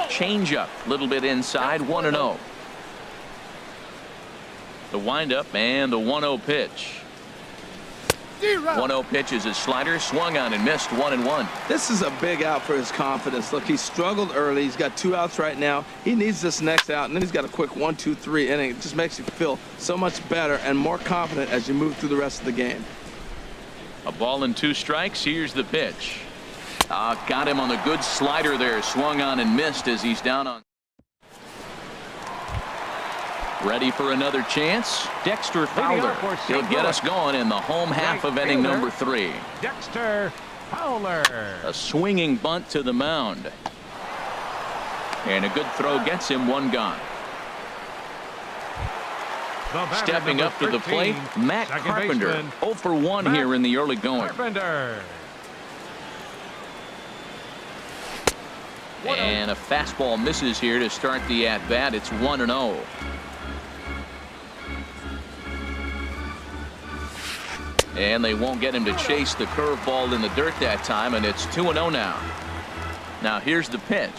Changeup, a little bit inside, 1-0. The windup and the 1-0 pitch. 1-0 pitch is his slider, swung on and missed, 1-1. This is a big out for his confidence. Look, he struggled early. He's got 2 outs right now. He needs this next out, and then he's got a quick 1-2-3 inning. It just makes you feel so much better and more confident as you move through the rest of the game. A ball and 2 strikes. Here's the pitch. Got him on the good slider there. Swung on and missed as he's down on. Ready for another chance. Dexter Fowler. He'll get us going in the home half of inning number 3. Dexter Fowler. A swinging bunt to the mound. And a good throw gets him 1 gone. Stepping up to the plate, Matt Carpenter. 0 for 1 here in the early going. Carpenter. And a fastball misses here to start the at-bat. It's 1-0. And they won't get him to chase the curveball in the dirt that time, and it's 2-0 now. Now here's the pitch.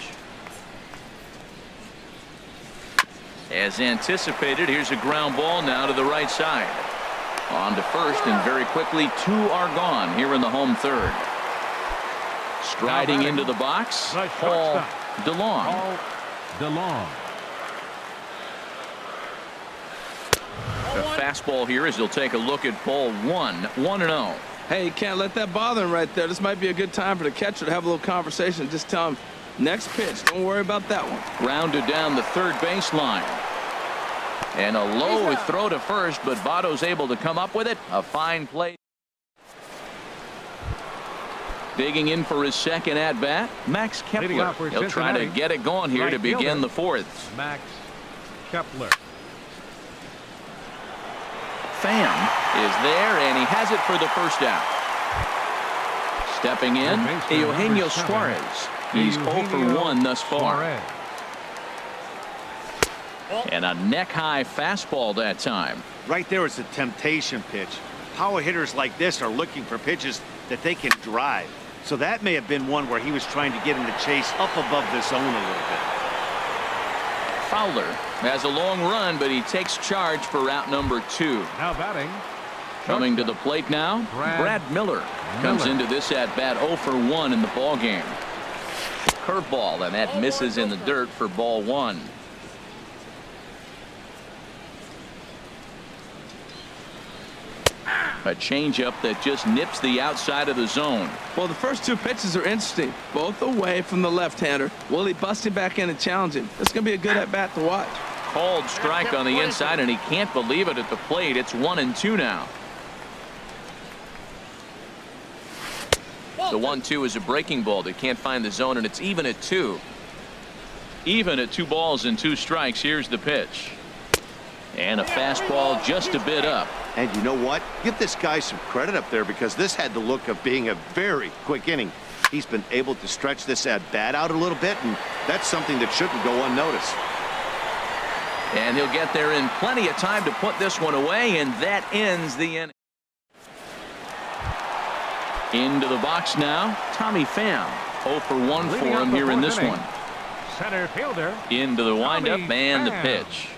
As anticipated, here's a ground ball now to the right side. On to first, and very quickly 2 are gone here in the home third. Striding into the box, Paul DeLong. A fastball here as he'll take a look at ball 1, 1-0. Hey, you can't let that bother him right there. This might be a good time for the catcher to have a little conversation. Just tell him, next pitch, don't worry about that one. Grounded down the third baseline. And a low throw to first, but Votto's able to come up with it. A fine play. Digging in for his second at-bat, Max Kepler. He'll try to get it going here to begin the 4th. Max Kepler. Pham is there, and he has it for the first out. Stepping in, Eugenio Suarez. He's 0 for 1 thus far. And a neck-high fastball that time. Right there is a temptation pitch. Power hitters like this are looking for pitches that they can drive. So that may have been one where he was trying to get him to chase up above the zone a little bit. Fowler has a long run, but he takes charge for out number 2. Now batting. Coming to the plate now, Brad Miller comes into this at bat 0 for 1 in the ball game. Curveball, and that misses in the dirt for ball 1. A changeup that just nips the outside of the zone. Well, the first 2 pitches are interesting, both away from the left-hander. Will he bust him back in and challenge him? It's going to be a good at-bat to watch. Called strike on the inside, and he can't believe it at the plate. It's 1-2 now. The 1-2 is a breaking ball that can't find the zone, and it's even at 2. Even at 2 balls and 2 strikes. Here's the pitch. And a fastball just a bit up. And you know what? Give this guy some credit up there, because this had the look of being a very quick inning. He's been able to stretch this at-bat out a little bit, and that's something that shouldn't go unnoticed. And he'll get there in plenty of time to put this one away, and that ends the inning. Into the box now, Tommy Pham. 0 for 1 for him here in this one. Center fielder. Into the windup and the pitch.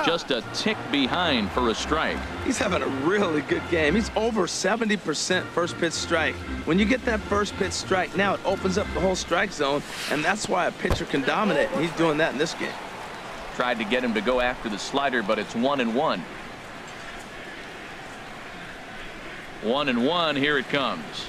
Just a tick behind for a strike. He's having a really good game. He's over 70% first pitch strike. When you get that first pitch strike, now it opens up the whole strike zone, and that's why a pitcher can dominate. And he's doing that in this game. Tried to get him to go after the slider, but it's 1-1. 1-1. Here it comes.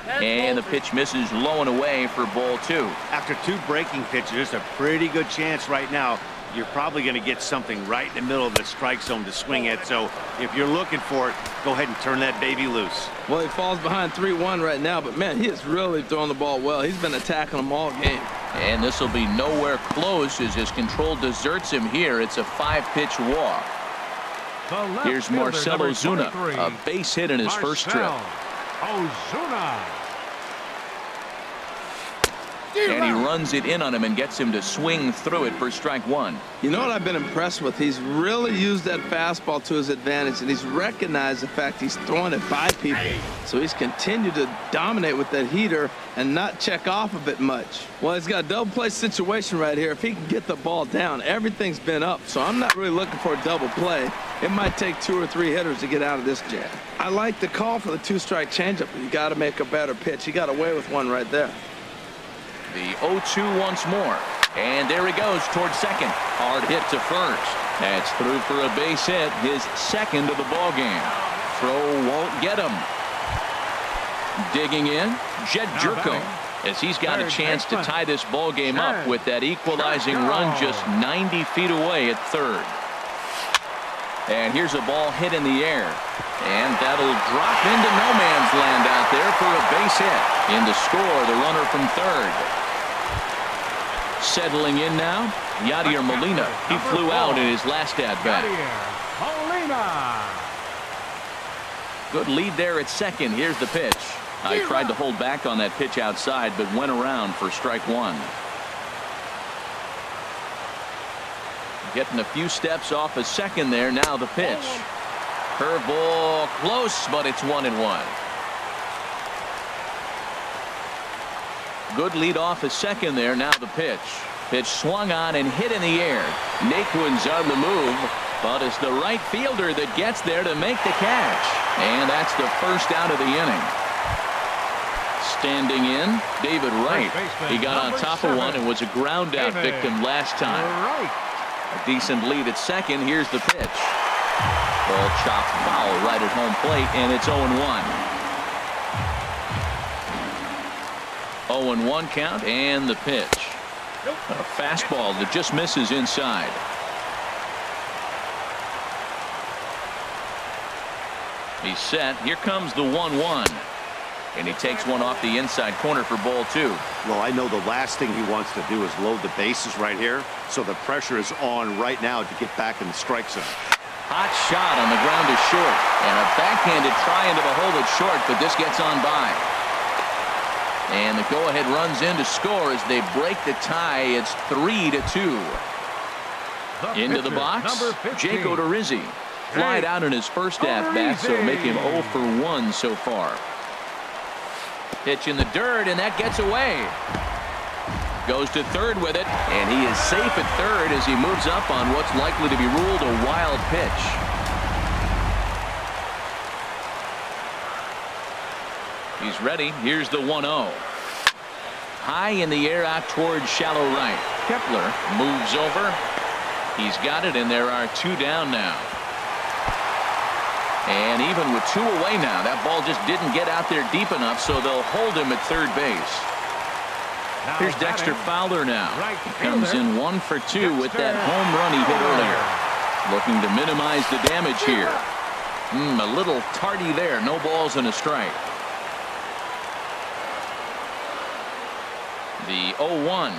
And the pitch misses low and away for ball 2. After 2 breaking pitches, there's a pretty good chance right now you're probably going to get something right in the middle of the strike zone to swing at. So if you're looking for it, go ahead and turn that baby loose. Well, he falls behind 3-1 right now, but man, he is really throwing the ball well. He's been attacking them all game. And this will be nowhere close as his control deserts him here. It's a 5-pitch walk. Here's Marcell Ozuna, a base hit in his first trip. Ozuna. And he runs it in on him and gets him to swing through it for strike one. You know what I've been impressed with? He's really used that fastball to his advantage, and he's recognized the fact he's throwing it by people. So he's continued to dominate with that heater and not check off of it much. Well, he's got a double play situation right here. If he can get the ball down, everything's been up. So I'm not really looking for a double play. It might take 2 or 3 hitters to get out of this jam. I like the call for the 2-strike changeup, but you got to make a better pitch. He got away with one right there. The 0-2 once more. And there he goes towards second. Hard hit to first. That's through for a base hit, his second of the ball game. Throw won't get him. Digging in, Jed Jerko, as he's got a chance to tie this ball game up with that equalizing run just 90 feet away at third. And here's a ball hit in the air. And that'll drop into no man's land out there for a base hit. In to score, the runner from third. Settling in now, Yadier Molina. He flew out in his last at-bat. Molina. Good lead there at second. Here's the pitch. I tried to hold back on that pitch outside, but went around for strike one. Getting a few steps off a second there. Now the pitch. Curveball close, but it's 1-1. Good lead off a second there. Now the pitch. Pitch swung on and hit in the air. Naquin's on the move, but it's the right fielder that gets there to make the catch. And that's the first out of the inning. Standing in, David Wright. He got on top of one and was a ground out victim last time. A decent lead at second. Here's the pitch. Ball chopped foul right at home plate, and it's 0-1. 0-1 count, and the pitch. A fastball that just misses inside. He's set. Here comes the 1-1. And he takes one off the inside corner for ball two. Well, I know the last thing he wants to do is load the bases right here. So the pressure is on right now to get back in the strike zone. Hot shot on the ground is short. And a backhanded try into the hole that's short, but this gets on by. And the go-ahead runs in to score as they break the tie. It's 3-2. Into the box, Jake Odorizzi. Flied out in his first at-bat, so make him 0 for 1 so far. Pitch in the dirt, and that gets away. Goes to third with it, and he is safe at third as he moves up on what's likely to be ruled a wild pitch. He's ready. Here's the 1-0. High in the air out towards shallow right. Kepler moves over. He's got it, and there are 2 down now. And even with 2 away now, that ball just didn't get out there deep enough, so they'll hold him at third base. Here's Dexter Fowler now. He comes in 1 for 2 with that home run he hit earlier. Looking to minimize the damage here. A little tardy there. No balls and a strike. The 0-1.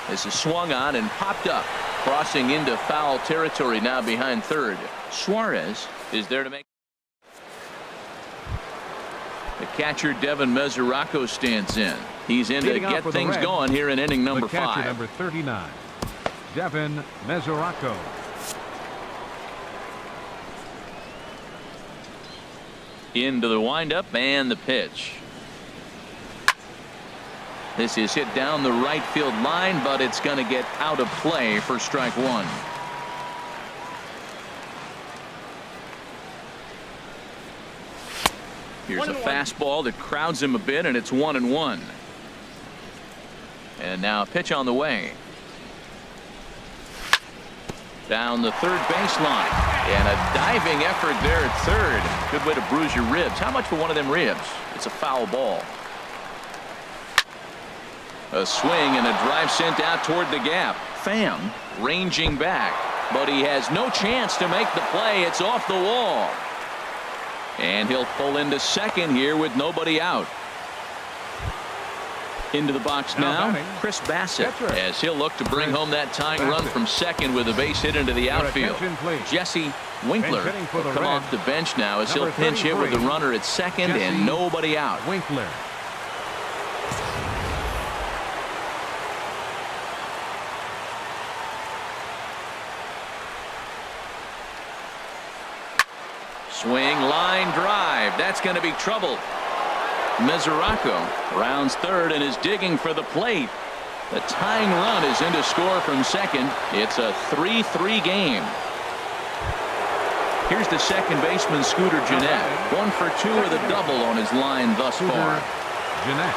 This is swung on and popped up. Crossing into foul territory now behind third. Suarez is there to make. The catcher Devin Mesoraco stands in. He's in to get things going here in inning number 5. Number 39, Devin Mesoraco. Into the windup and the pitch. This is hit down the right field line, but it's going to get out of play for strike one. Here's a fastball that crowds him a bit, and it's 1-1. And now a pitch on the way. Down the third baseline. And a diving effort there at third. Good way to bruise your ribs. How much for one of them ribs? It's a foul ball. A swing and a drive sent out toward the gap. Pham ranging back, but he has no chance to make the play. It's off the wall. And he'll pull into second here with nobody out. Into the box now, Chris Bassett, as he'll look to bring home that tying run from second with a base hit into the outfield. Jesse Winkler will come off the bench now as he'll pinch hit with the runner at second and nobody out. Winkler. Swing, line drive. That's going to be trouble. Mesoraco rounds third and is digging for the plate. The tying run is in to score from second. It's a 3-3 game. Here's the second baseman, Scooter Gennett. 1 for 2 with a double on his line thus far. Gennett.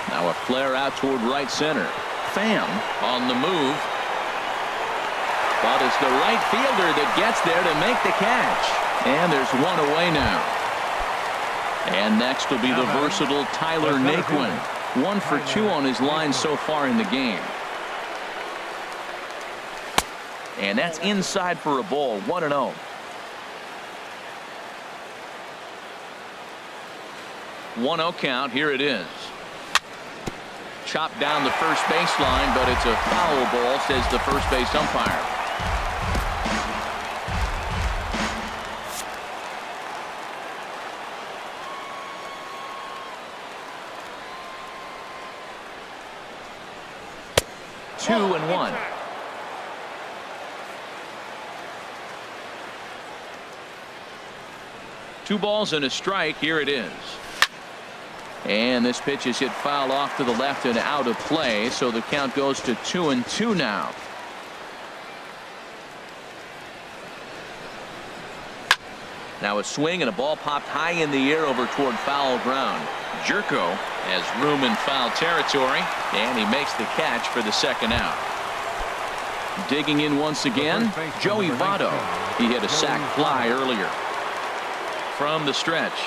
Now a flare out toward right center. Pham on the move. But it's the right fielder that gets there to make the catch. And there's one away now. And next will be the versatile Tyler Naquin. 1 for 2 on his line so far in the game. And that's inside for a ball. 1-0. One-0 count. Here it is. Chopped down the first baseline, but it's a foul ball, says the first base umpire. Two and one. Two balls and a strike. Here it is. And this pitch is hit foul off to the left and out of play, so the count goes to 2-2 now. Now a swing and a ball popped high in the air over toward foul ground. Jerko has room in foul territory, and he makes the catch for the second out. Digging in once again, Joey Votto. He hit a sac fly earlier. From the stretch.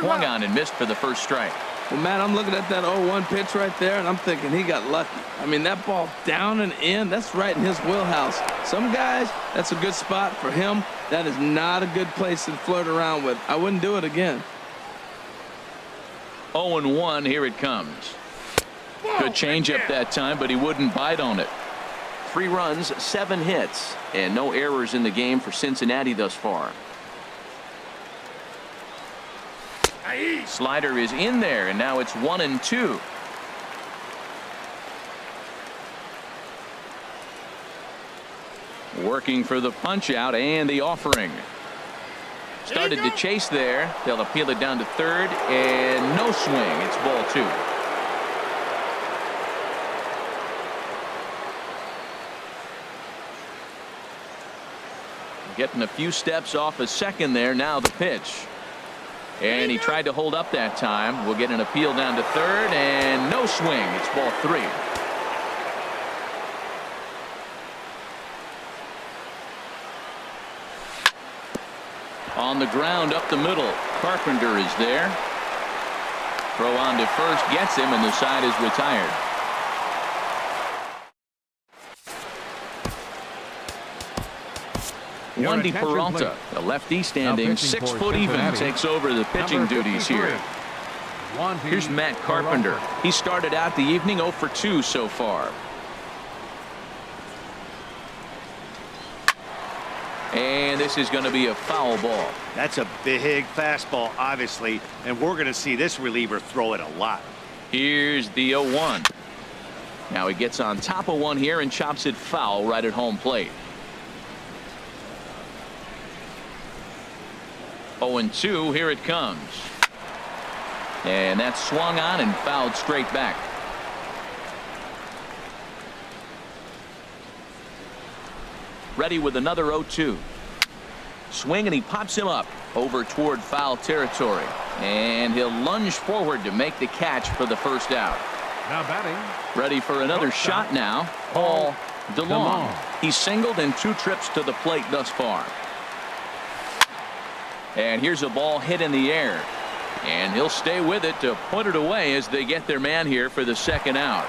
Swung on and missed for the first strike. Well, Matt, I'm looking at that 0-1 pitch right there, and I'm thinking he got lucky. I mean, that ball down and in, that's right in his wheelhouse. Some guys, that's a good spot. For him, that is not a good place to flirt around with. I wouldn't do it again. 0-1, here it comes. Good changeup that time, but he wouldn't bite on it. 3 runs, 7 hits, and no errors in the game for Cincinnati thus far. Slider is in there, and now it's 1-2. Working for the punch out and the offering. Started to chase there. They'll appeal it down to third, and no swing. It's ball 2. Getting a few steps off a second there. Now the pitch. And he tried to hold up that time. We'll get an appeal down to third, and no swing. It's ball 3. On the ground up the middle. Carpenter is there. Throw on to first gets him, and the side is retired. Wandy Peralta, the lefty standing 6 foot even, takes over the pitching duties here. Here's Matt Carpenter. He started out the evening 0 for 2 so far. And this is going to be a foul ball. That's a big fastball, obviously, and we're going to see this reliever throw it a lot. Here's the 0-1. Now he gets on top of one here and chops it foul right at home plate. 0-2, here it comes. And that's swung on and fouled straight back. Ready with another 0-2. Swing, and he pops him up over toward foul territory. And he'll lunge forward to make the catch for the first out. Now batting. Ready for another shot now. Paul DeLong. He's singled in 2 trips to the plate thus far. And here's a ball hit in the air. And he'll stay with it to put it away as they get their man here for the second out.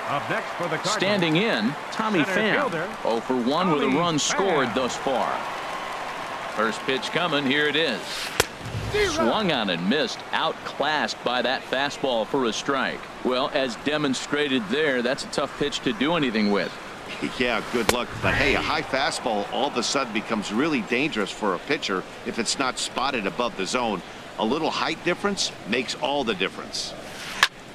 Up next for the Cardinals. Standing in, Tommy Pham. 0 for 1 with a run scored thus far. First pitch coming. Here it is. Swung on and missed. Outclassed by that fastball for a strike. Well, as demonstrated there, that's a tough pitch to do anything with. Yeah, good luck. But hey, a high fastball all of a sudden becomes really dangerous for a pitcher if it's not spotted above the zone. A little height difference makes all the difference.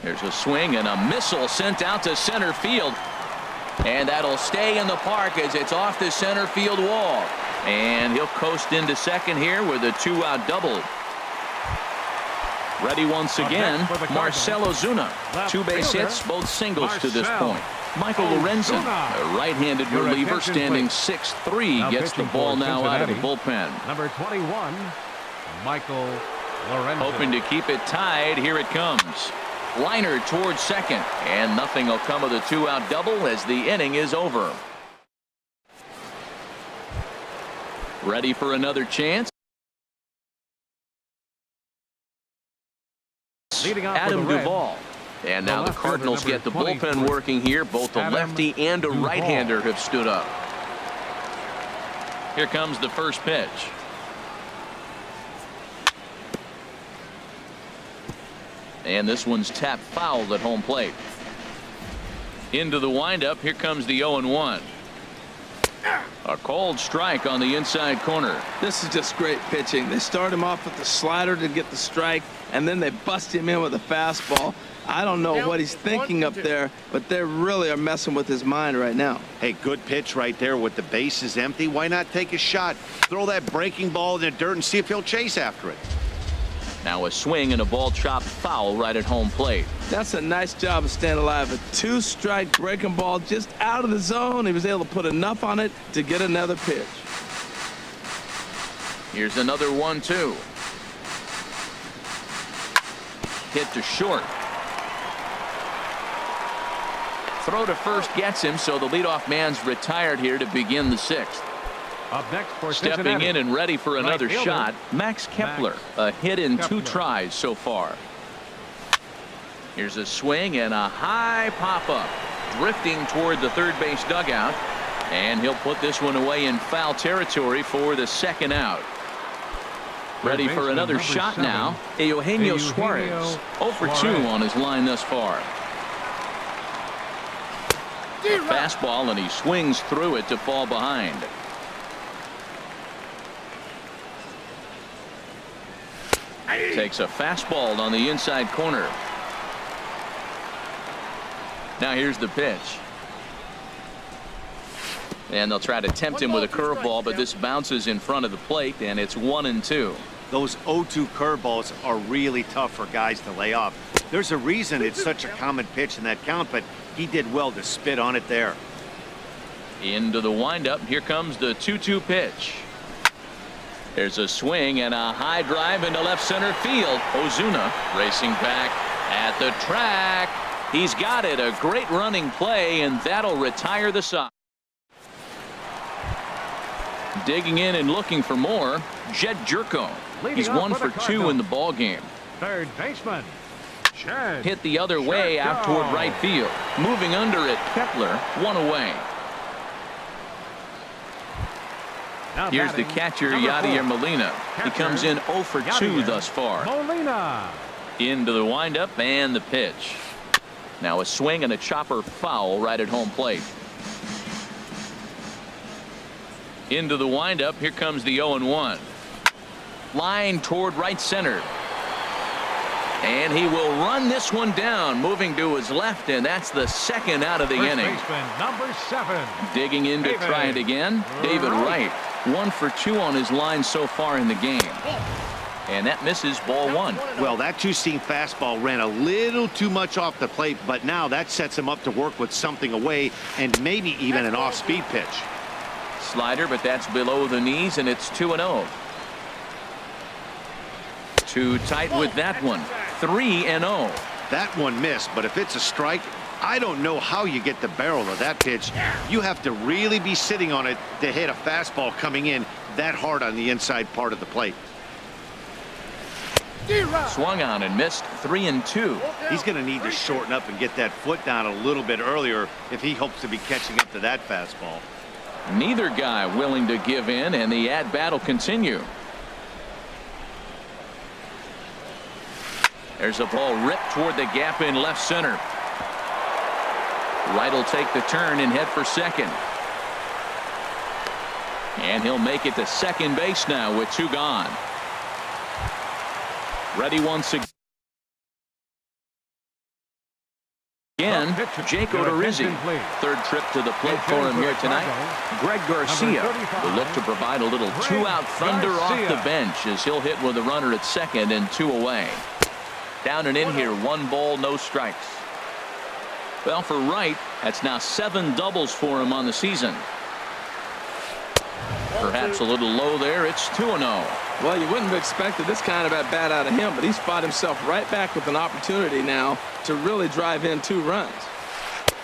There's a swing and a missile sent out to center field. And that'll stay in the park as it's off the center field wall. And he'll coast into second here with a 2-out double. Ready once again, Marcell Ozuna. 2 base hits, both singles to this point. Michael Lorenzen, a right-handed reliever standing 6'3", gets the ball now out of the bullpen. Number 21, Michael Lorenzen. Hoping to keep it tied. Here it comes. Liner towards second, and nothing will come of the 2-out double as the inning is over. Ready for another chance. Adam Duvall. And now the Cardinals get the bullpen working here. Both a lefty and a right-hander have stood up. Here comes the first pitch. And this one's tapped foul at home plate. Into the windup. Here comes the 0-1. A cold strike on the inside corner. This is just great pitching. They start him off with the slider to get the strike, and then they bust him in with a fastball. I don't know what he's thinking up there, but they really are messing with his mind right now. Hey, good pitch right there with the bases empty. Why not take a shot? Throw that breaking ball in the dirt and see if he'll chase after it. Now a swing and a ball chopped foul right at home plate. That's a nice job of staying alive. A 2-strike breaking ball just out of the zone. He was able to put enough on it to get another pitch. Here's another 1-2. Hit to short. Throw to first gets him, so the leadoff man's retired here to begin the 6th. Up next for Stepping Cincinnati, in and ready for another right fielder, shot, Max Kepler. A hit in 2 tries so far. Here's a swing and a high pop-up. Drifting toward the third base dugout. And he'll put this one away in foul territory for the 2nd out. Ready for another shot now. Eugenio Suarez. 0 for 2 on his line thus far. A fastball, and he swings through it to fall behind. Takes a fastball on the inside corner. Now here's the pitch. And they'll try to tempt him with a curveball, but this bounces in front of the plate, and it's 1-2. Those 0-2 curveballs are really tough for guys to lay off. There's a reason it's such a common pitch in that count, but he did well to spit on it there. Into the windup. Here comes the 2-2 pitch. There's a swing and a high drive into left center field. Ozuna racing back at the track. He's got it. A great running play, and that'll retire the side. Digging in and looking for more, Jed Jerko. He's 1 for 2 in the ball game. third baseman, Jed Hit the other way out toward right field. Moving under it, Kepler, 1 away. Now Here's the batting, catcher, number 4. Yadier Molina. He comes in 0 for 2 Yadier thus far. Molina. Into the windup and the pitch. Now a swing and a chopper foul right at home plate. Into the windup. Here comes the 0-1. Line toward right center. And he will run this one down, moving to his left, and that's the 2nd out of the First inning. baseman, number 7. Digging in to try it again, David Wright. 1 for 2 on his line so far in the game. And that misses, ball 1. Well, that 2-seam fastball ran a little too much off the plate, but now that sets him up to work with something away and maybe even an off-speed pitch. Slider, but that's below the knees, and it's 2-0. Too tight with that one. 3-0. That one missed, but if it's a strike, I don't know how you get the barrel of that pitch. You have to really be sitting on it to hit a fastball coming in that hard on the inside part of the plate. Swung on and missed. 3-2. He's going to need to shorten up and get that foot down a little bit earlier if he hopes to be catching up to that fastball. Neither guy willing to give in, and the at-bat will continue. There's a ball ripped toward the gap in left center. Wright will take the turn and head for second. And he'll make it to second base now with 2 gone. Ready once Again, Jake Odorizzi. Third trip to the plate for him here tonight. Greg Garcia will look to provide a little two-out thunder off the bench as he'll hit with a runner at second and 2 away. Down and in here, 1 ball, no strikes. Well, for Wright, that's now 7 doubles for him on the season. Perhaps a little low there. It's 2-0. Well, you wouldn't have expected this kind of at bat out of him, but he's fought himself right back with an opportunity now to really drive in 2 runs.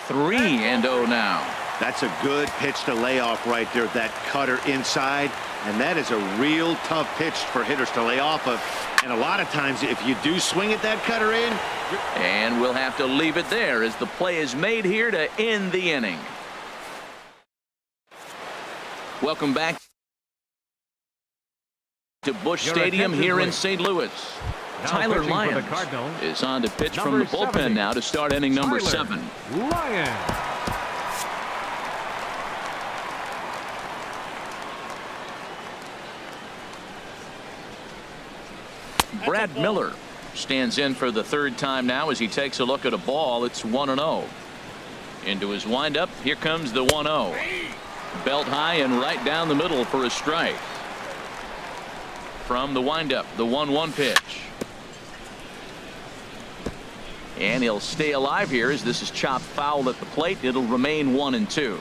3-0 now. That's a good pitch to lay off right there. That cutter inside. And that is a real tough pitch for hitters to lay off of. And a lot of times, if you do swing at that cutter in. And we'll have to leave it there as the play is made here to end the inning. Welcome back to Busch Stadium here in St. Louis. Tyler Lyons is on to pitch from the bullpen now to start inning number 7. Lyons. Brad Miller stands in for the 3rd time now as he takes a look at a ball. It's 1-0. Into his windup. Here comes the 1-0. Belt high and right down the middle for a strike. From the windup, the 1-1 pitch. And he'll stay alive here as this is chopped foul at the plate. It'll remain 1-2.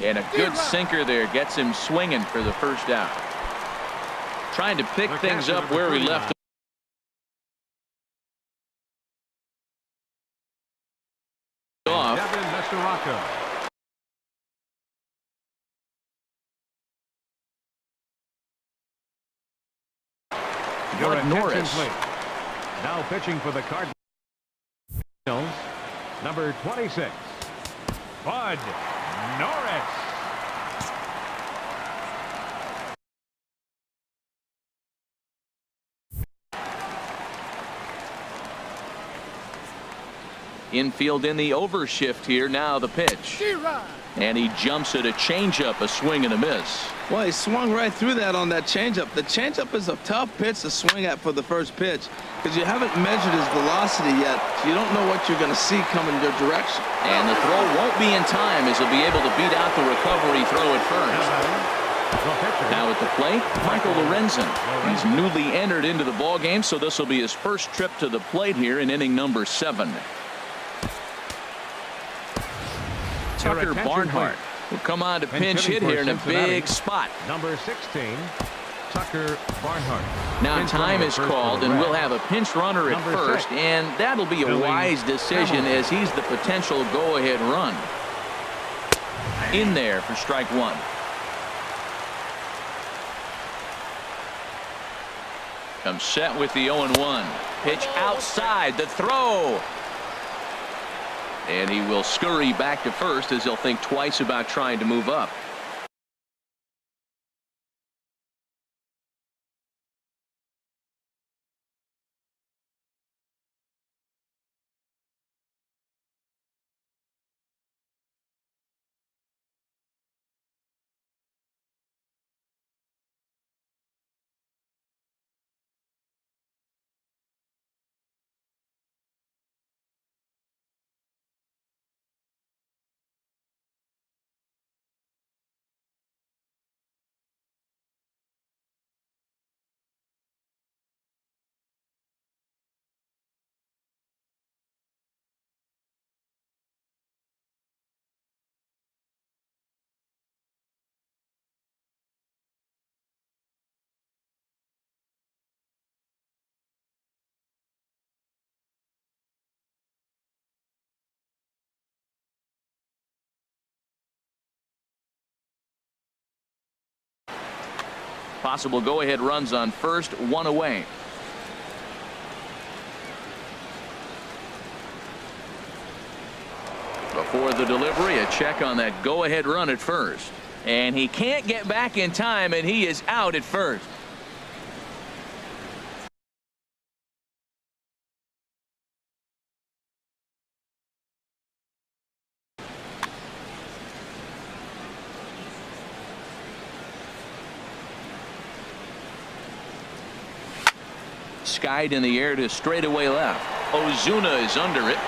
And a good sinker there gets him swinging for the first out. Trying to pick things up where he left off. Devin Mesoraco. Bud Norris. Now pitching for the Cardinals, number 26, Bud Norris. Infield in the overshift here. Now the pitch. And he jumps at a changeup, a swing and a miss. Well, he swung right through that on that changeup. The changeup is a tough pitch to swing at for the first pitch because you haven't measured his velocity yet, so you don't know what you're going to see coming your direction. And the throw won't be in time as he'll be able to beat out the recovery throw at first. Now at the plate, Michael Lorenzen. He's newly entered into the ball game, so this will be his first trip to the plate here in inning number 7. Tucker Barnhart will come on to pinch hit here in a big spot. Number 16, Tucker Barnhart. Now time is called and we'll have a pinch runner at first, and that'll be a wise decision as he's the potential go-ahead run. In there for strike 1. Comes set with the 0-1. Pitch outside, the throw. And he will scurry back to first as he'll think twice about trying to move up. Possible go-ahead runs on first, 1 away. Before the delivery, a check on that go-ahead run at first. And he can't get back in time, and he is out at first. Skied in the air to straightaway left. Ozuna is under it.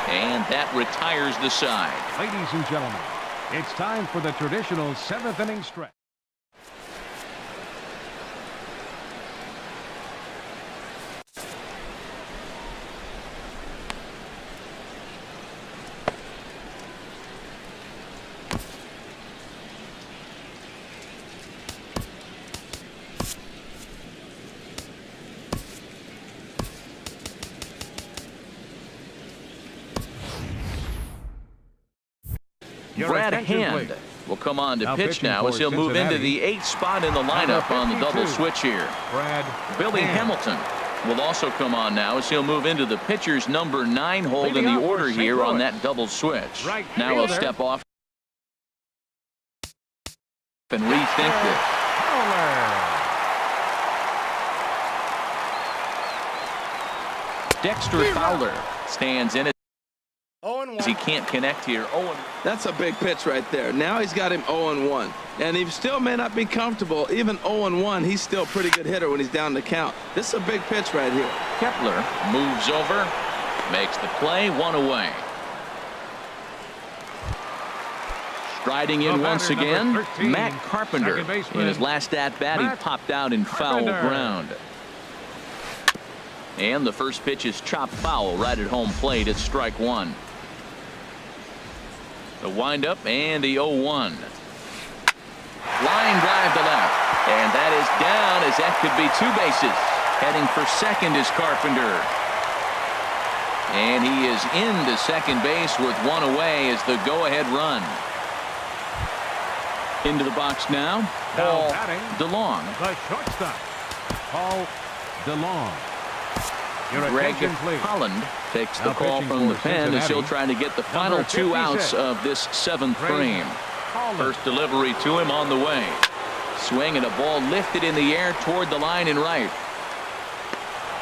And that retires the side. Ladies and gentlemen, it's time for the traditional 7th inning stretch. Your Brad attention, Hand please. will come on to Now pitch pitching now as for he'll move into Cincinnati, the 8th spot in the lineup on the double 52, switch here. Brad Billy Hand. Hamilton will also come on now as he'll move into the pitcher's number 9 hold in Leading the off for order St. here on Louis. that double switch. Right Now he'll fielder. step off and rethink this. Fowler. Dexter Fowler stands in it as 0-1. he can't connect here. Owen. That's a big pitch right there. Now he's got him 0-1. And he still may not be comfortable. Even 0-1, he's still a pretty good hitter when he's down the count. This is a big pitch right here. Kepler moves over, makes the play, 1 away. Striding in The once batter, again, number 13, Matt Carpenter. second baseman, In his last at-bat, he Matt popped out in foul Carpenter. ground. And the first pitch is chopped foul right at home plate. It's strike 1. The windup and the 0-1. Line drive to left. And that is down as that could be 2 bases. Heading for second is Carpenter. And he is into second base with 1 away as the go-ahead run. Into the box now, Paul batting. DeLong. The shortstop, Paul DeLong. Your Greg attention, please. Holland takes the Now call pitching from the for pen as he'll Cincinnati, try to get the final 2 outs 56, of this 7th Greg frame. Holland. First delivery to him on the way. Swing and a ball lifted in the air toward the line in right.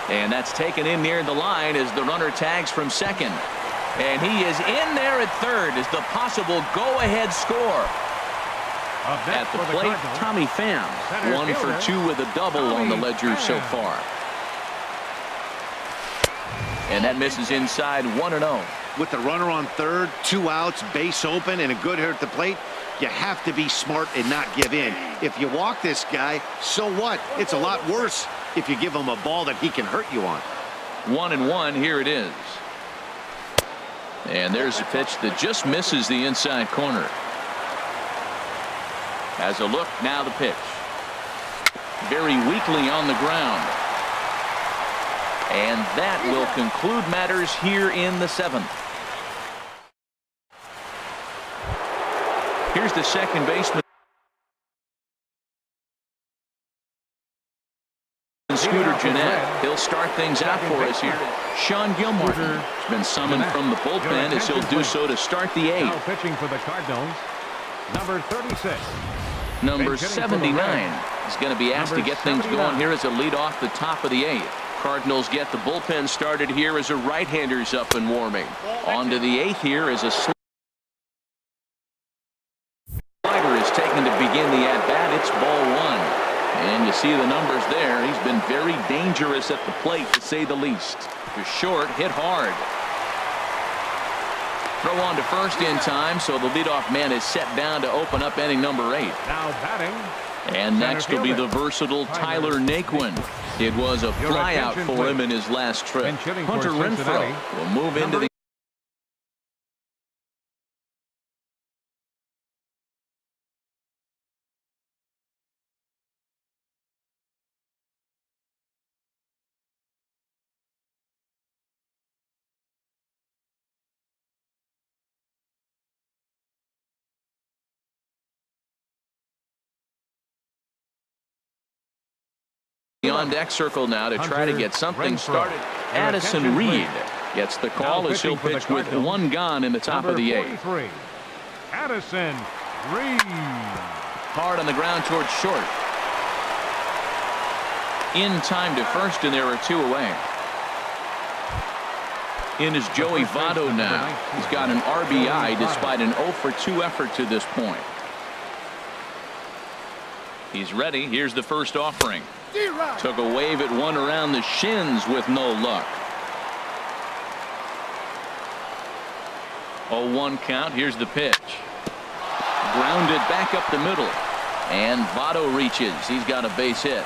And that's taken in near the line as the runner tags from second. And he is in there at third as the possible go-ahead score. Up next At the for plate, Cardinals, Tommy Pham, center 1 for fielder, 2 with a double on the Tommy ledger so Pham. far. And that misses inside 1-0. With the runner on third, 2 outs, base open, and a good hitter at the plate, you have to be smart and not give in. If you walk this guy, so what? It's a lot worse if you give him a ball that he can hurt you on. 1-1, here it is. And there's a pitch that just misses the inside corner. As a look, now the pitch. Very weakly on the ground. And that will conclude matters here in the 7th. Here's the second baseman, Scooter Gennett. He'll start things out for us here. Sean Gilmartin has been summoned from the bullpen as he'll do so to start the 8th. now pitching for the Cardinals, number 36. Number Been hitting for the 79 Reds. is going to be asked to Number get things 79. going here as a lead off the top of the 8th. Cardinals get the bullpen started here as a right-hander's up and warming. On to the 8th here as a slider is taken to begin the at-bat. It's ball 1. And you see the numbers there. He's been very dangerous at the plate, to say the least. To short, hit hard. Throw on to first in time, so the leadoff man is set down to open up inning number 8. Now batting, And next will be the fielder, versatile Tyler Tyler Naquin. It was a Your flyout attention, for him please. in his last trip. Been hitting for Hunter Renfroe Cincinnati, will move into number the on deck circle now to try to Hunter get something Renfroe. started. Your Addison attention, Reed please. gets the call Now as he'll pitching for the pitch with Cardinals, 1 gone in the top number of the 8th. 43, Addison Reed. Hard on the ground towards short. In time to first, and there are 2 away. In is Joey Votto now. He's got an RBI despite an 0 for 2 effort to this point. He's ready. Here's the first offering. Took a wave at one around the shins with no luck. 0-1 count. Here's the pitch. Grounded back up the middle. And Votto reaches. He's got a base hit.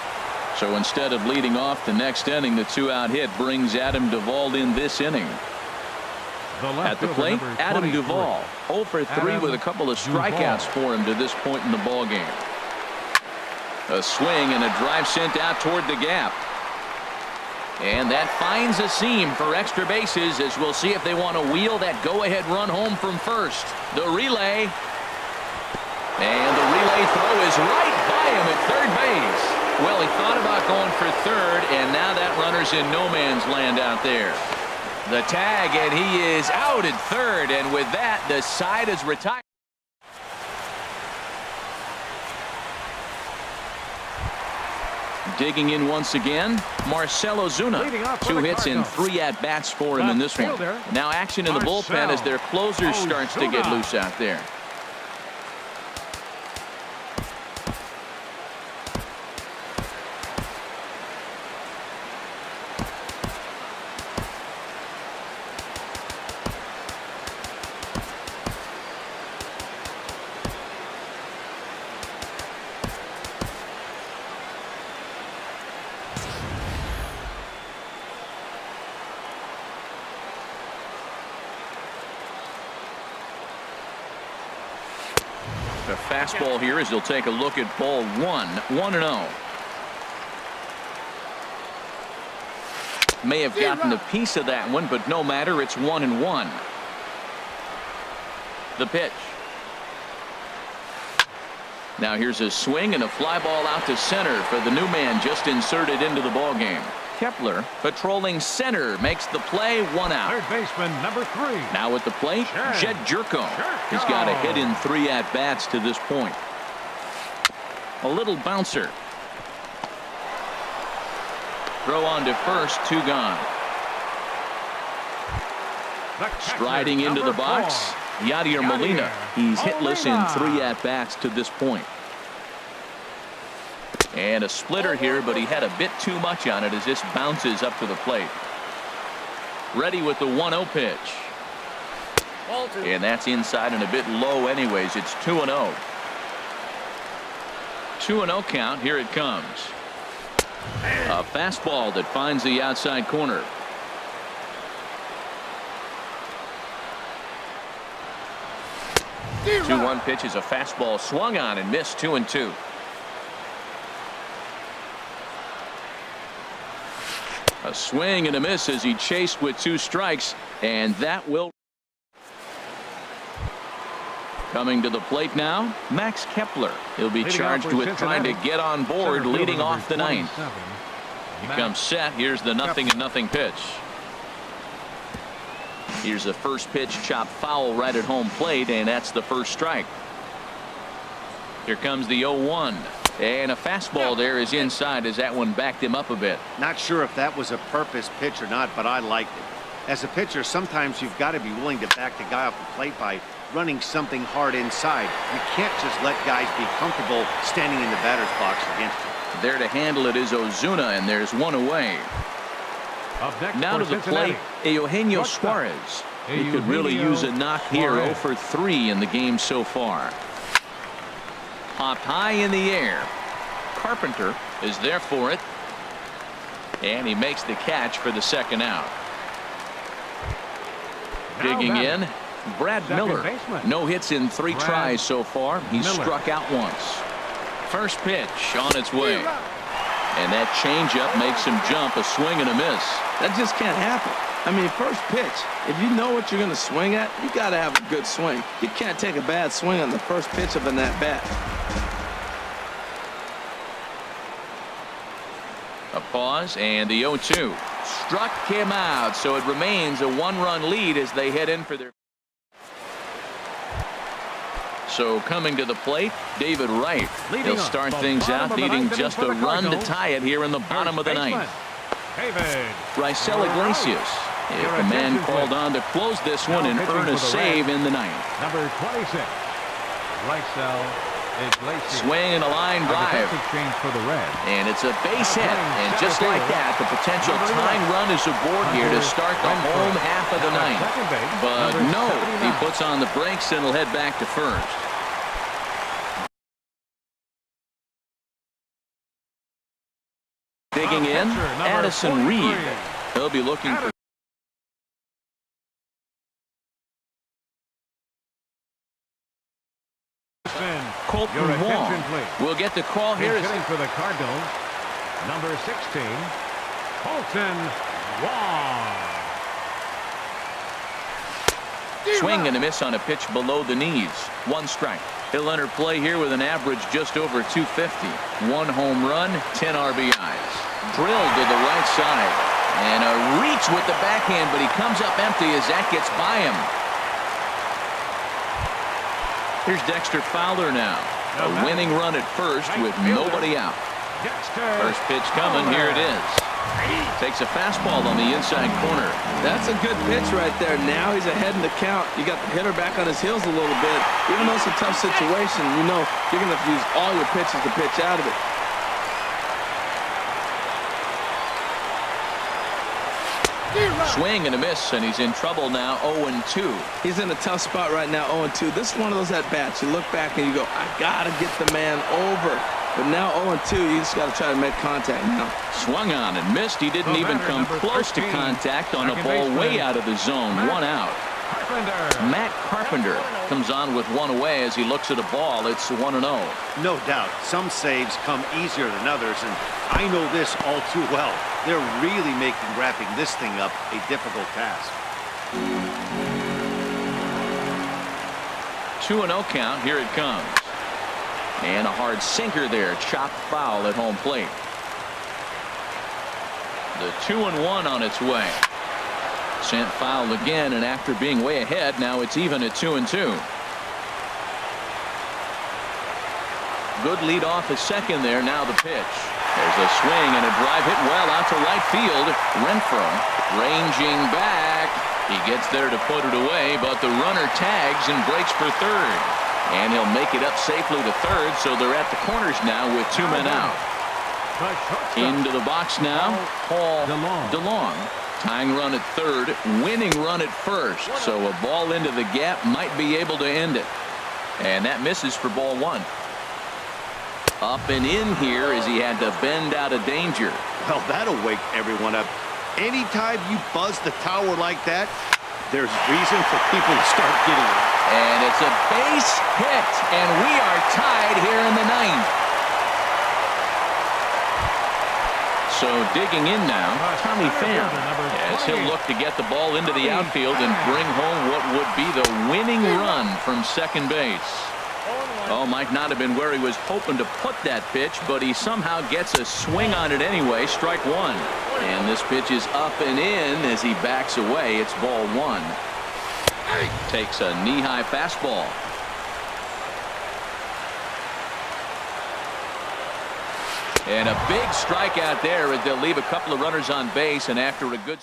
So instead of leading off the next inning, the 2-out hit brings Adam Duvall in this inning. At the plate, Adam Duvall, 0 for 3 with a couple of strikeouts for him to this point in the ball game. A swing and a drive sent out toward the gap. And that finds a seam for extra bases, as we'll see if they want to wheel that go-ahead run home from first. The relay. And the relay throw is right by him at third base. Well, he thought about going for third, and now that runner's in no man's land out there. The tag, and he is out at third, and with that, the side is retired. Digging in once again, Marcell Ozuna. 2 hits and 3 at-bats for him in this one. Now action in the bullpen as their closer starts to get loose out there. The fastball here as he'll take a look at ball 1-0. May have gotten a piece of that one, but no matter, it's 1-1. The pitch. Now here's a swing and a fly ball out to center for the new man just inserted into the ball game. Kepler patrolling center makes the play, 1 out. Third baseman number 3. Now at the plate, Jed Jerko. He's got a hit in 3 at-bats to this point. A little bouncer. Throw on to first, 2 gone. Striding into the box, Yadier Molina. He's hitless in 3 at-bats to this point. And a splitter here, but he had a bit too much on it as this bounces up to the plate. Ready with the 1-0 pitch. And that's inside and a bit low anyways. It's 2-0. 2-0 count. Here it comes. A fastball that finds the outside corner. The 2-1 pitch is a fastball swung on and missed. 2-2. A swing and a miss as he chased with 2 strikes, and that will. Coming to the plate now, Max Kepler. He'll be charged with trying to get on board, leading off the 9th. He comes set. Here's the 0-0 pitch. Here's the first pitch, chopped foul right at home plate, and that's the first strike. Here comes the 0-1. And a fastball there is inside as that one backed him up a bit. Not sure if that was a purpose pitch or not, but I liked it. As a pitcher, sometimes you've got to be willing to back the guy off the plate by running something hard inside. You can't just let guys be comfortable standing in the batter's box against you. There to handle it is Ozuna, and there's 1 away. Now to the plate, Eugenio Suarez. He could really use a knock here. 0 for 3 in the game so far. Popped high in the air. Carpenter is there for it. And he makes the catch for the 2nd out. Digging in, Brad Miller. No hits in 3 tries so far. He's struck out once. First pitch on its way. And that changeup makes him jump. A swing and a miss. That just can't happen. I mean, first pitch, if you know what you're going to swing at, you got to have a good swing. You can't take a bad swing on the first pitch of an at-bat. A pause and the 0-2. Struck him out, so it remains a 1-run lead as they head in for their. So coming to the plate, David Wright. He'll start things out, needing just a run to tie it here in the bottom of the 9th. Raisel Iglesias. If the man called on to close this one and earn a save in the 9th. Number 26, Raisel Iglesias. Swing and a line A drive. defensive change for the Reds. And it's a base hit. And just like that, the potential tying run is aboard here to start the home half of the ninth. But no, he puts on the brakes and will head back to first. Digging in, Addison Reed. He'll be looking for Colton Wong. We'll get the call here. Hitting for the Cardinals, number 16, Colton Wong. Swing and a miss on a pitch below the knees. 1 strike. He'll enter play here with an average just over 250. 1 home run, 10 RBIs. Drilled to the right side. And a reach with the backhand, but he comes up empty as that gets by him. Here's Dexter Fowler now. A winning run at first with nobody out. First pitch coming. Here it is. Takes a fastball on the inside corner. That's a good pitch right there. Now he's ahead in the count. You got the hitter back on his heels a little bit. Even though it's a tough situation, you know you're going to have to use all your pitches to pitch out of it. Swing and a miss, and he's in trouble now. 0-2. He's in a tough spot right now, 0-2. This is one of those at-bats. You look back and you go, I got to get the man over. But now 0-2, you just got to try to make contact now. Swung on and missed. He didn't even come close to contact on a ball way out of the zone. 1 out. Matt Carpenter comes on with 1 away as he looks at a ball. It's 1-0. No doubt, some saves come easier than others, and I know this all too well. They're really making wrapping this thing up a difficult task. 2-0 count. Here it comes. And a hard sinker there. Chopped foul at home plate. The 2-1 on its way. Sent foul again, and after being way ahead, now it's even at 2-2. Good lead off at second there. Now the pitch. There's a swing and a drive hit well out to right field. Renfroe ranging back. He gets there to put it away, but the runner tags and breaks for third. And he'll make it up safely to third, so they're at the corners now with 2 men out. Into the box now, Paul DeLong. Tying run at third, winning run at first. So a ball into the gap might be able to end it. And that misses for ball 1. Up and in here as he had to bend out of danger. Well, that'll wake everyone up. Anytime you buzz the tower like that, there's reason for people to start getting it. And it's a base hit, and we are tied here in the 9th. So digging in now, Tommy Pham, as he'll look to get the ball into the outfield and bring home what would be the winning run from second base. Oh, might not have been where he was hoping to put that pitch, but he somehow gets a swing on it anyway. Strike 1. And this pitch is up and in as he backs away. It's ball 1. Takes a knee-high fastball. And a big strikeout there as they'll leave a couple of runners on base, and after a good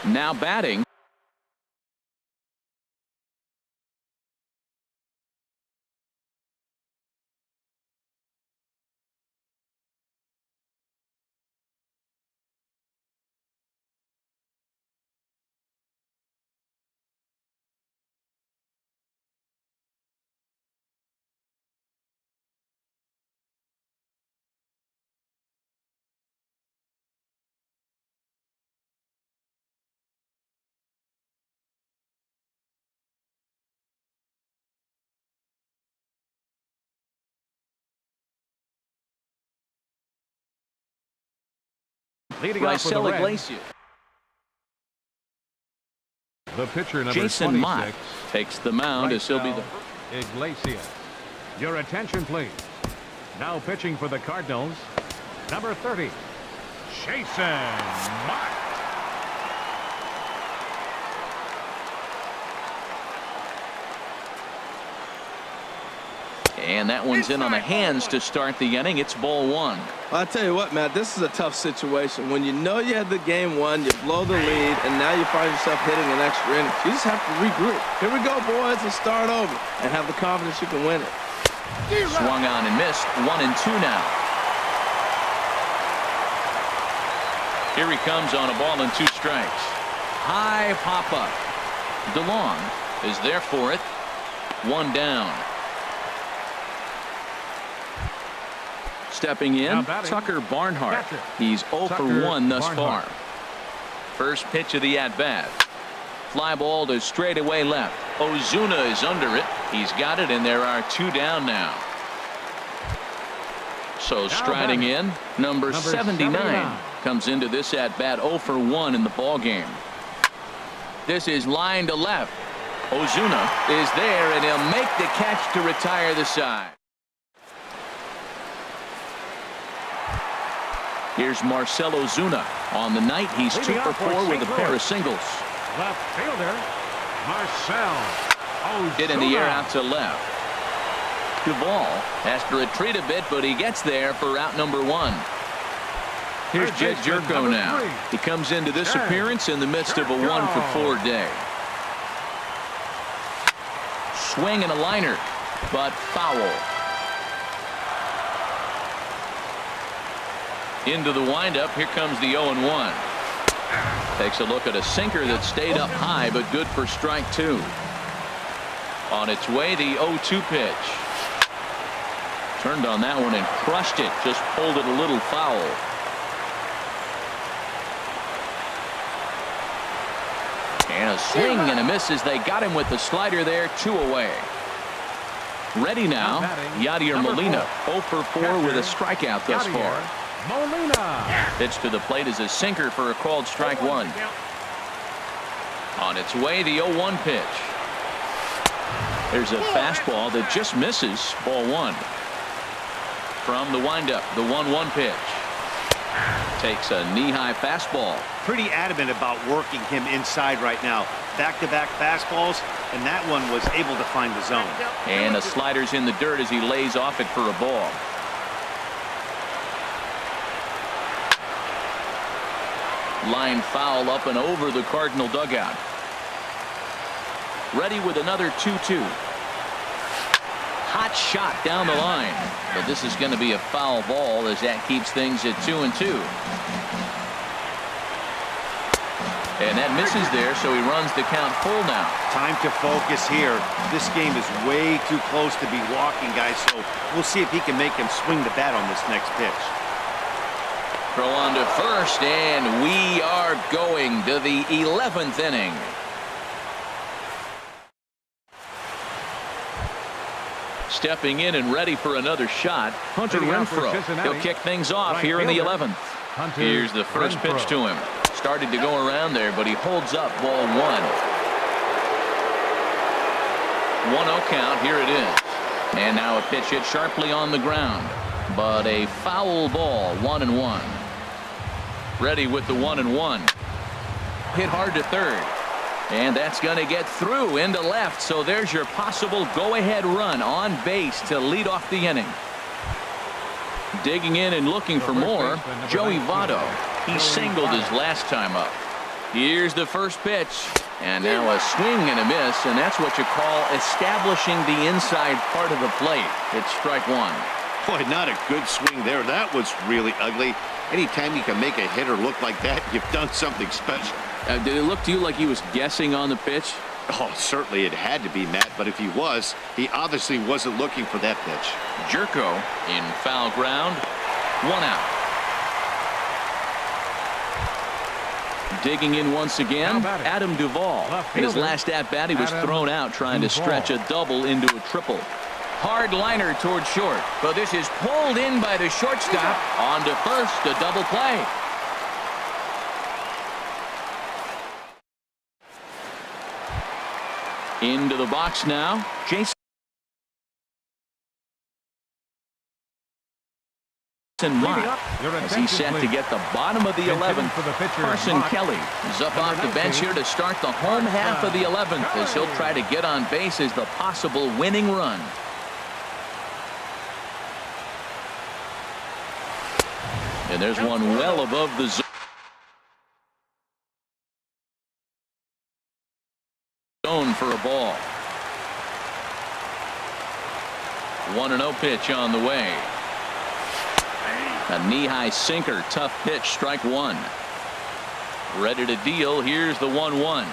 now batting. Leading off for the Reds, Iglesias. the pitcher number Jason 26, Mott takes the mound as he'll be the Iglesias. Your attention, please. Now pitching for the Cardinals, number 30, Jason Mott. And that one's in on the hands to start the inning. It's ball one. I'll tell you what, Matt, this is a tough situation. When you know you had the game won, you blow the lead, and now you find yourself hitting an extra inning. You just have to regroup. Here we go, boys. Let's start over and have the confidence you can win it. Swung on and missed. 1-2 now. Here he comes on a ball and 2 strikes. High pop up. DeLong is there for it. 1 down. Stepping in, Tucker Barnhart. He's 0 for 1 thus far. First pitch of the at-bat. Fly ball to straightaway left. Ozuna is under it. He's got it, and there are 2 down now. So striding in, number 79 comes into this at-bat 0 for 1 in the ballgame. This is line to left. Ozuna is there, and he'll make the catch to retire the side. Here's Marcell Ozuna. On the night, he's 2 for 4 with a pair of singles. Left fielder, Marcell Ozuna. Hit in the air out to left. Duvall has to retreat a bit, but he gets there for out number 1. Here's Jed Jerko now. He comes into this appearance in the midst of a 1 for 4 day. Swing and a liner, but foul. Into the windup. Here comes the 0-1. Takes a look at a sinker that stayed up high, but good for strike 2. On its way, the 0-2 pitch. Turned on that one and crushed it. Just pulled it a little foul. And a swing and a miss as they got him with the slider there. 2 away. Ready now, Yadier Molina. 0 for 4 with a strikeout thus far. Molina. Pitch to the plate is a sinker for a called strike 1. On its way, the 0-1 pitch. There's a fastball that just misses. Ball 1. From the windup, the 1-1 pitch. Takes a knee-high fastball. Pretty adamant about working him inside right now. Back-to-back fastballs, and that one was able to find the zone. And a slider's in the dirt as he lays off it for a ball. Line foul up and over the Cardinal dugout. Ready with another 2-2. Hot shot down the line, but this is going to be a foul ball as that keeps things at 2-2. And that misses there, so he runs the count full now. Time to focus here. This game is way too close to be walking, guys, so we'll see if he can make him swing the bat on this next pitch. Throw on to first, and we are going to the 11th inning. Stepping in and ready for another shot, Hunter Renfroe. He'll kick things off here in the 11th. Here's the first pitch to him. Started to go around there, but he holds up ball 1. 1-0 count. Here it is. And now a pitch hit sharply on the ground, but a foul ball. 1-1. Ready with the 1-1. Hit hard to third. And that's going to get through into left. So there's your possible go-ahead run on base to lead off the inning. Digging in and looking for more, Joey Votto. He singled his last time up. Here's the first pitch. And now a swing and a miss. And that's what you call establishing the inside part of the plate. It's strike 1. Boy, not a good swing there. That was really ugly. Anytime you can make a hitter look like that, you've done something special. Did it look to you like he was guessing on the pitch? Oh, certainly it had to be, Matt, but if he was, he obviously wasn't looking for that pitch. Jerko in foul ground. 1 out. Digging in once again, Adam Duvall. In his last at-bat, he was thrown out trying to stretch a double into a triple. Hard liner toward short, but this is pulled in by the shortstop. On to first, a double play. Into the box now, Jason Mott as he's set to get the bottom of the 11th. Carson Kelly is up off the bench here to start the home half of the 11th as he'll try to get on base as the possible winning run. And there's one well above the zone for a ball. 1-0 pitch on the way. A knee-high sinker, tough pitch, strike one. Ready to deal. Here's the 1-1.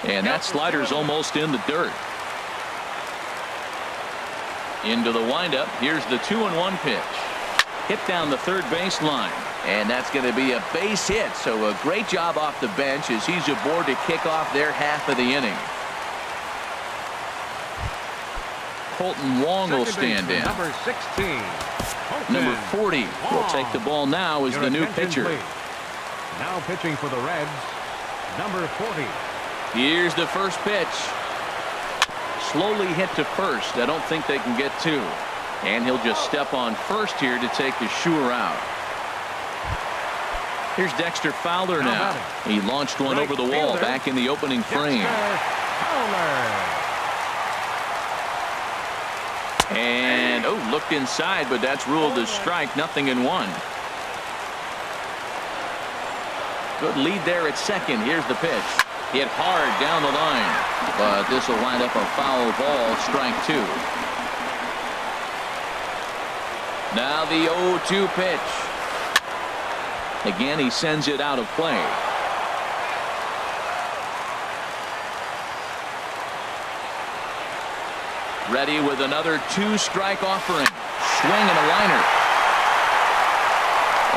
And that slider's almost in the dirt. Into the windup. Here's the 2-1 pitch. Hit down the third baseline. And that's going to be a base hit. So a great job off the bench as he's aboard to kick off their half of the inning. Colton Wong will stand in. Number 16. Number 40 will take the ball now as the new pitcher. Now pitching for the Reds, number 40. Here's the first pitch. Slowly hit to first. I don't think they can get two. And he'll just step on first here to take the sure out. Here's Dexter Fowler now. He launched one over the wall back in the opening frame. And, looked inside, but that's ruled as strike. 0-1. Good lead there at second. Here's the pitch. Hit hard down the line. But this will wind up a foul ball. Strike two. Now the 0-2 pitch. Again, he sends it out of play. Ready with another two-strike offering. Swing and a liner.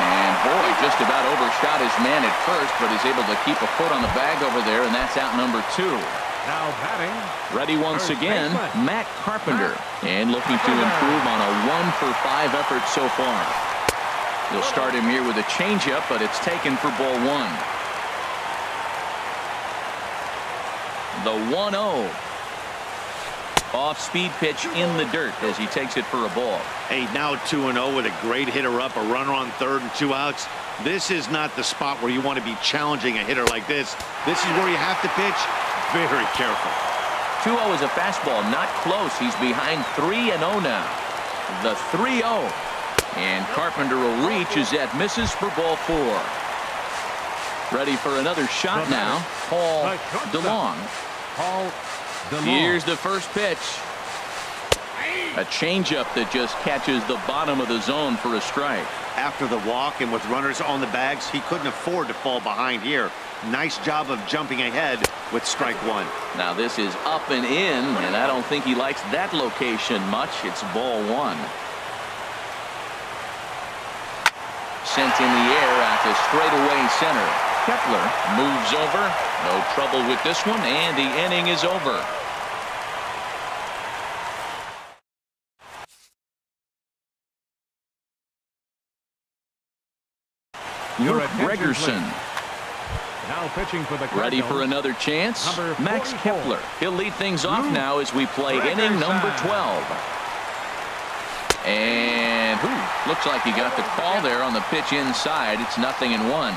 And boy, just about overshot his man at first, but he's able to keep a foot on the bag over there, and that's out number two. Now batting. Ready once again, Matt Carpenter. And looking to improve on a 1-for-5 effort so far. He'll start him here with a changeup, but it's taken for ball one. The 1-0. Off-speed pitch in the dirt as he takes it for a ball. Hey, now 2-0 with a great hitter up, a runner on third and 2 outs. This is not the spot where you want to be challenging a hitter like this. This is where you have to pitch very careful. 2-0 is a fastball, not close. He's behind 3-0 now. The 3-0. And Carpenter will reach as that misses for ball four. Ready for another shot now. Paul DeLong. Here's the first pitch. A changeup that just catches the bottom of the zone for a strike. After the walk and with runners on the bags, he couldn't afford to fall behind here. Nice job of jumping ahead with strike one. Now this is up and in, and I don't think he likes that location much. It's ball one. Sent in the air out to straightaway center. Kepler moves over. No trouble with this one, and the inning is over. Luke Gregerson. Now pitching for the ready for another chance. Max Kepler. He'll lead things off now as we play inning number 12. And looks like he got the call there on the pitch inside. It's 0-1.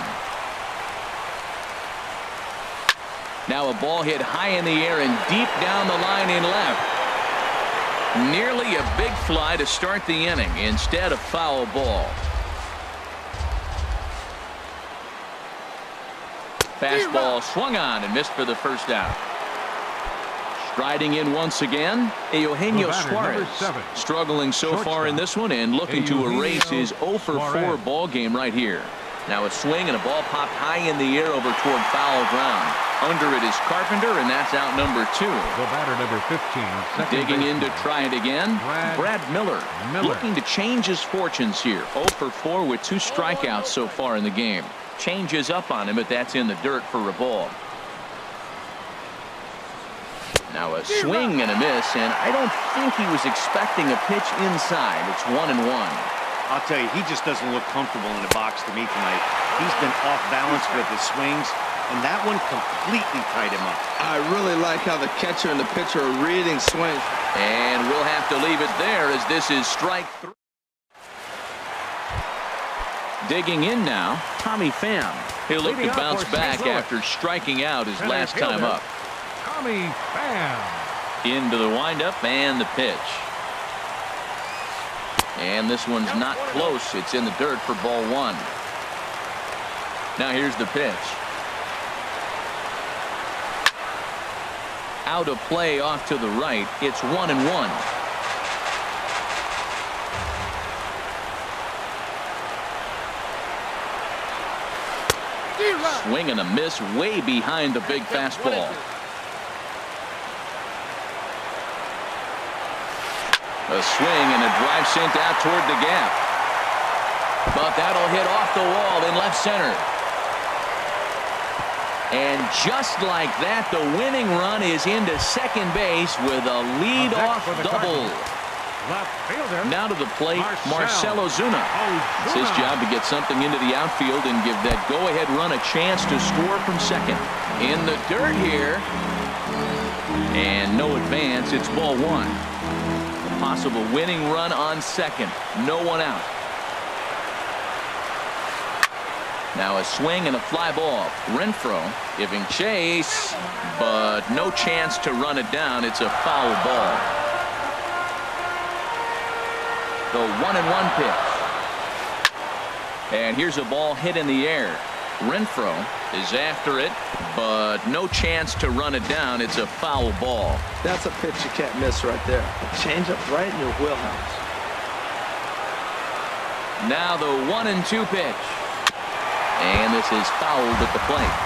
Now a ball hit high in the air and deep down the line in left. Nearly a big fly to start the inning. Instead, a foul ball. Fastball swung on and missed for the first out. Striding in once again, Eugenio Suarez. Struggling so far in this one and looking to erase his 0-for-4 ball game right here. Now a swing and a ball popped high in the air over toward foul ground. Under it is Carpenter, and that's out number 2. The batter, number 15. Digging in to try it again. Brad Miller. Looking to change his fortunes here. 0-for-4 with 2 strikeouts so far in the game. Changes up on him, but that's in the dirt for a ball. Now a swing and a miss, and I don't think he was expecting a pitch inside. It's 1-1. I'll tell you, he just doesn't look comfortable in the box to me tonight. He's been off balance with his swings, and that one completely tied him up. I really like how the catcher and the pitcher are reading swings. And we'll have to leave it there as this is strike 3. Digging in now, Tommy Pham. He'll look to bounce back after striking out his last time up. Tommy Pham. Into the windup and the pitch. And this one's not close. It's in the dirt for ball one. Now here's the pitch. Out of play off to the right. It's 1-1. Swing and a miss way behind the big fastball. A swing and a drive sent out toward the gap. But that'll hit off the wall in left center. And just like that, the winning run is into second base with a lead-off double. Left fielder. Now to the plate, Marcell Ozuna. It's his job to get something into the outfield and give that go-ahead run a chance to score from second. In the dirt here. And no advance. It's ball one. A possible winning run on second. No one out. Now a swing and a fly ball. Renfroe giving chase, but no chance to run it down. It's a foul ball. The 1-1 pitch. And here's a ball hit in the air. Renfroe is after it, but no chance to run it down. It's a foul ball. That's a pitch you can't miss right there. A changeup right in your wheelhouse. Now the 1-2 pitch. And this is fouled at the plate.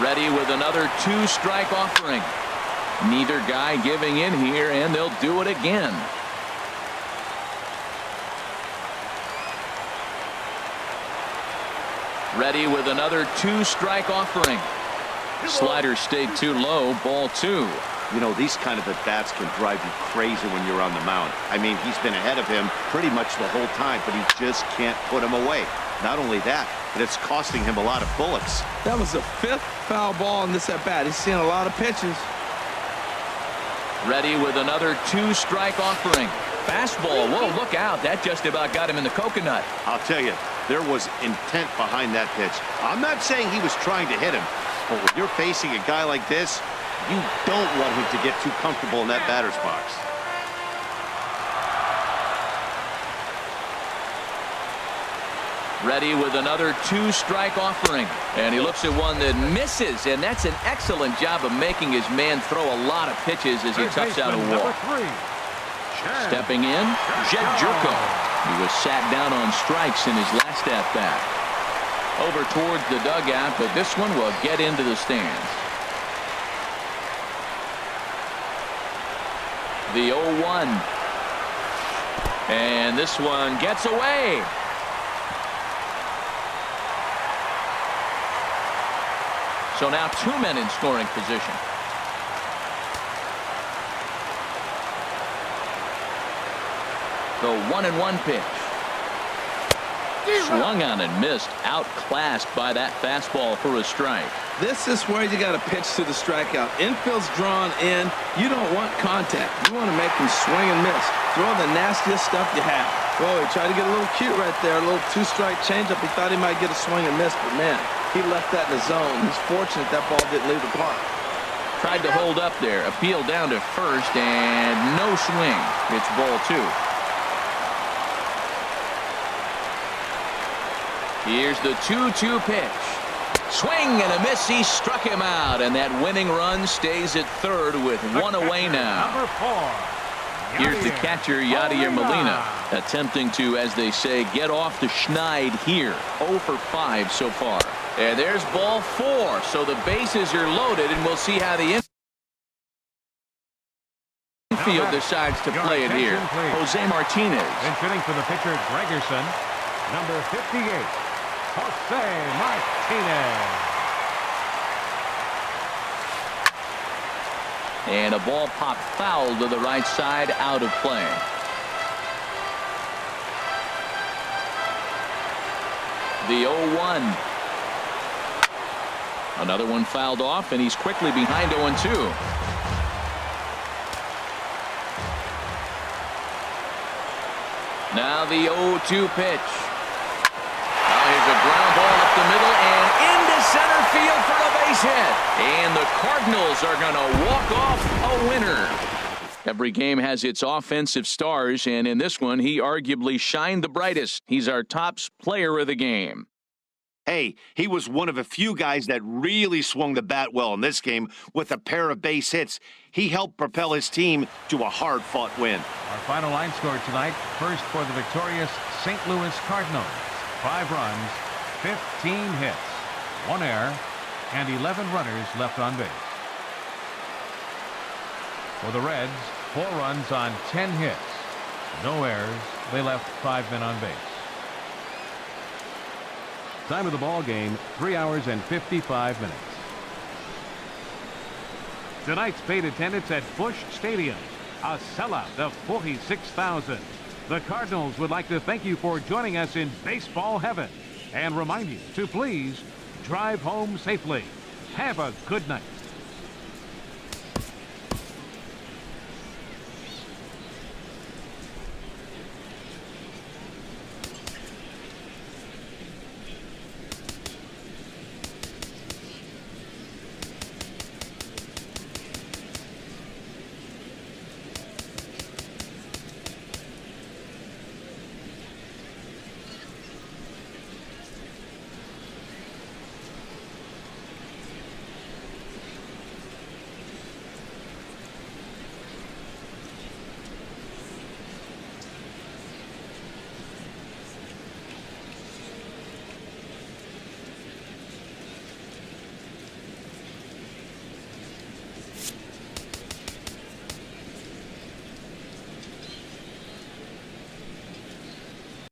Ready with another two-strike offering. Neither guy giving in here, and they'll do it again. Ready with another two-strike offering. Slider stayed too low. Ball two. You know, these kind of at-bats can drive you crazy when you're on the mound. I mean, he's been ahead of him pretty much the whole time, but he just can't put him away. Not only that, but it's costing him a lot of bullets. That was the fifth foul ball in this at-bat. He's seen a lot of pitches. Ready with another two-strike offering. Fastball. Whoa, look out. That just about got him in the coconut. I'll tell you, there was intent behind that pitch. I'm not saying he was trying to hit him, but when you're facing a guy like this, you don't want him to get too comfortable in that batter's box. Ready with another two-strike offering. And he looks at one that misses, and that's an excellent job of making his man throw a lot of pitches as he toughs out a walk. Stepping in, Jed Jerko. He was sat down on strikes in his last at-bat. Over towards the dugout, but this one will get into the stands. The 0-1. And this one gets away. So now two men in scoring position. The 1-1 pitch. Swung on and missed. Outclassed by that fastball for a strike. This is where you got to pitch to the strikeout. Infield's drawn in. You don't want contact. You want to make them swing and miss. Throw the nastiest stuff you have. Well, he tried to get a little cute right there. A little two-strike changeup. He thought he might get a swing and miss, but man, he left that in the zone. He's fortunate that ball didn't leave the park. Tried to hold up there. Appeal down to first, and no swing. It's ball two. Here's the 2-2 pitch. Swing and a miss. He struck him out, and that winning run stays at third with one away now. Number 4. Here's the catcher, Yadier Molina, attempting to, as they say, get off the schneid here. 0 for 5 so far. And there's ball 4, so the bases are loaded, and we'll see how the infield decides to play it here. Jose Martinez. Infielting for the pitcher, Gregerson. Number 58, Jose Martinez. And a ball popped foul to the right side, out of play. The 0-1. Another one fouled off, and he's quickly behind 0-2. Now the 0-2 pitch. Now here's a ground ball up the middle and into center field for the base hit. And the Cardinals are going to walk off a winner. Every game has its offensive stars, and in this one, he arguably shined the brightest. He's our top player of the game. Hey, he was one of a few guys that really swung the bat well in this game with a pair of base hits. He helped propel his team to a hard-fought win. Our final line score tonight, first for the victorious St. Louis Cardinals. 5 runs, 15 hits, 1 error, and 11 runners left on base. For the Reds, 4 runs on 10 hits, no errors. They left 5 men on base. Time of the ball game, 3 hours and 55 minutes. Tonight's paid attendance at Busch Stadium, a sellout of 46,000. The Cardinals would like to thank you for joining us in baseball heaven and remind you to please drive home safely. Have a good night.